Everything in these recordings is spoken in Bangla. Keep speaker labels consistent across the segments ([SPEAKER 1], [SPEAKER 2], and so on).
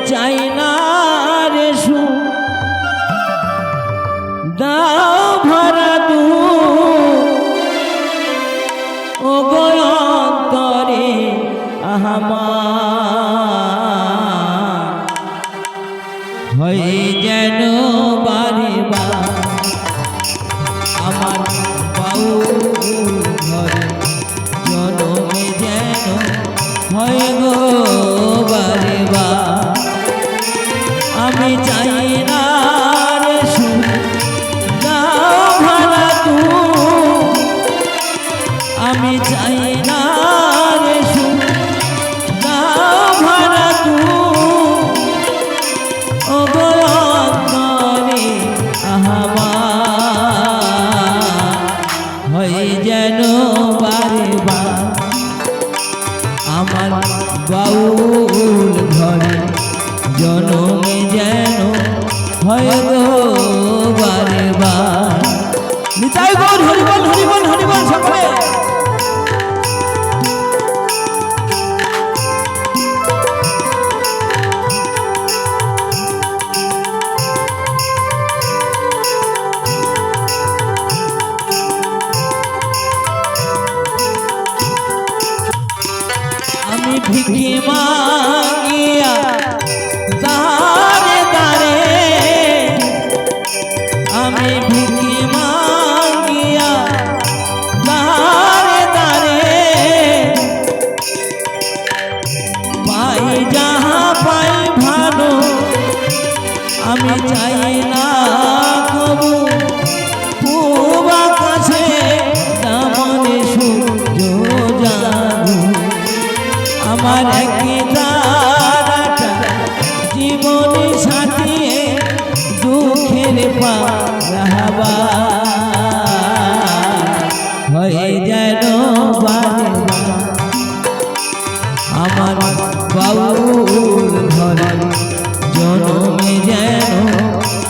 [SPEAKER 1] চাই না রে সু দাও ভরা দু ও গো অন্তরে আমার হয়ে যেন বারে বার আমার বাউল ঘরে জনমে যেন হয় গো বারে বার আমি চাই না রে সুখ দাও ভরা তু আমি চাই না রে সুখ দাও ভরা তু ও গো অন্তরে আমার হয়ে যেন বারে বার আমার বাউল ঘরে জনমে যেন হয় গো বারে বার নিতাই গৌর হরিবল হরিবল হরিবল সকলে আমি ভিকি মাগিয়া দারে দারে আমি ভিকি মাগিয়া দারে দারে পাই যাহা পাই ভালো আমি চাই না কবু পূব আকাশে দামনে সূর্য জাগু আমার একই তারাটা জীবনে সাথিয়ে দুঃখের পারাবা হয়ে যেন বারে আমার বাউল ঘরে জনমে যেন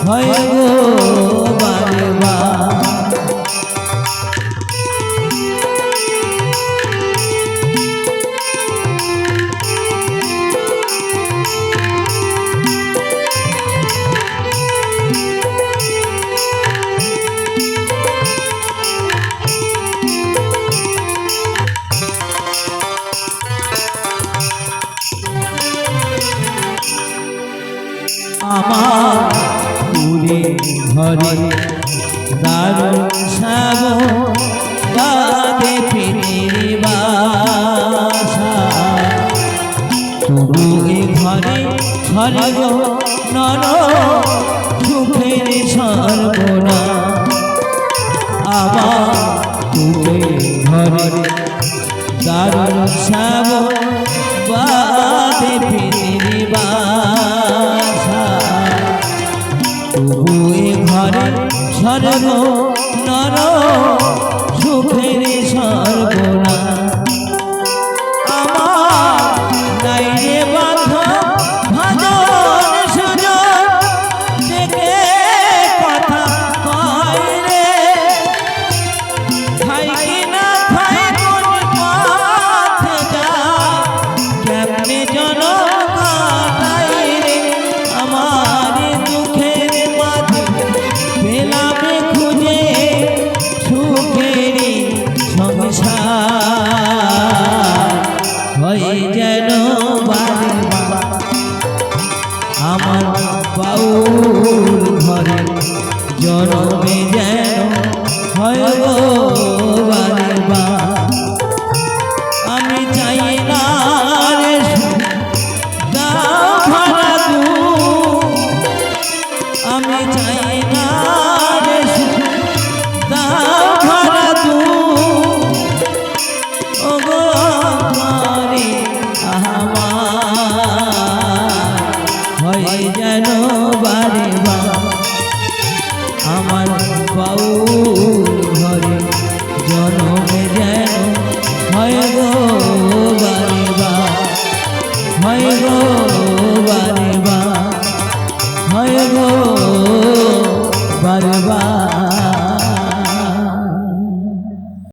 [SPEAKER 1] হয় গো বারে বার আমার পুরে ঘরে দারুণ সাব বাদে ফিরে বাসা তবু এ ঘরে ঘরে গো নর সুখের সর্বনা আমার পুরে ঘরে দারুণ সাব বাদে ফিরে বাসা তবু এ ঘরে স্বর্গ নর সুখের সর্বনা আমার নাই রে বাঁধ ভাজন সুজন দেখে কথা কয় রে খাই কিনা খাই কোন পথে যা কেমনে জন কাটাই রে আমার দুঃখের মাঝে পেলামে খুঁজে সুখের সংসার হয়ে যেন বারে বার আমার বাউল ঘরে জনমে যেন হয় গো